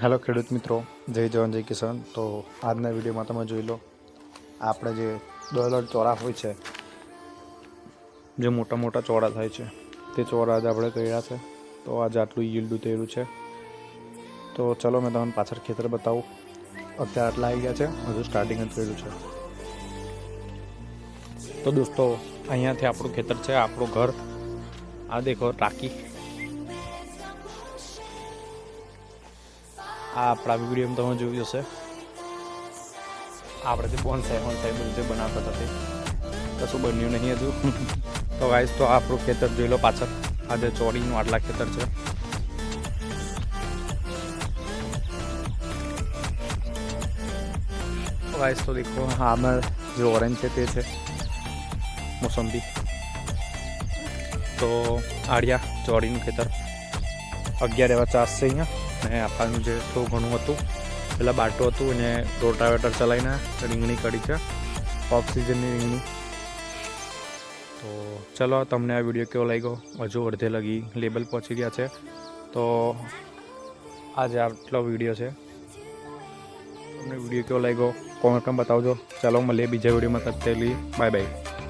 Hello ખેડૂત મિત્રો, જય જવાન જય કિસાન। તો આજના વિડીયોમાં તમે જોઈ લો, આપણે જે દોલર ચોળા હોય છે, જે મોટા મોટા ચોળા થાય છે, તે ચોળા આજે આપણે કર્યા છે। તો આજે આટલું યીલ્ડ ઉતર્યું છે। તો ચલો મેં તમને પાછળ ખેતર બતાવું। અત્યારે આટલા આવી ગયા છે, હજુ સ્ટાર્ટિંગ જ કર્યું છે। તો દોસ્તો, અહીંયાથી આપણું ખેતર છે, આપણું ઘર। આ દેખો ટાંકી, આ આપણા વિડીયોમાં તમે જોયું હશે। આપણે જે બોનસાઈ બધું જે બનાવતા હતા તે કશું બન્યું નહીં હજુ। તો ગાઈસ, તો આપણું ખેતર જોઈ લો પાછળ। આજે ચોડીનું આટલા ખેતર છે। તો ગાઈસ, તો દેખો, આમાં જે ઓરેન્જ છે તે છે મોસંબી। તો આડિયા ચોડીનું ખેતર 11 એવા ચાસ છે અહીંયા। ને આપવાનું જે થોડું ઘણું હતું, પેલા બાટો હતું અને રોટાવેટર ચલાવીને રીંગણી કરી છે, ઓક્સિજનની રીંગણી। તો ચલો, તમને આ વિડીયો કેવો લાગ્યો? હજુ અડધે લગી લેબલ પહોંચી ગયા છે। તો આજે આટલો વિડીયો છે। તમને વિડીયો કેવો લાગ્યો કોમેન્ટમાં બતાવજો। ચાલો મળીએ બીજા વિડીયોમાં, તબ તક બાય બાય।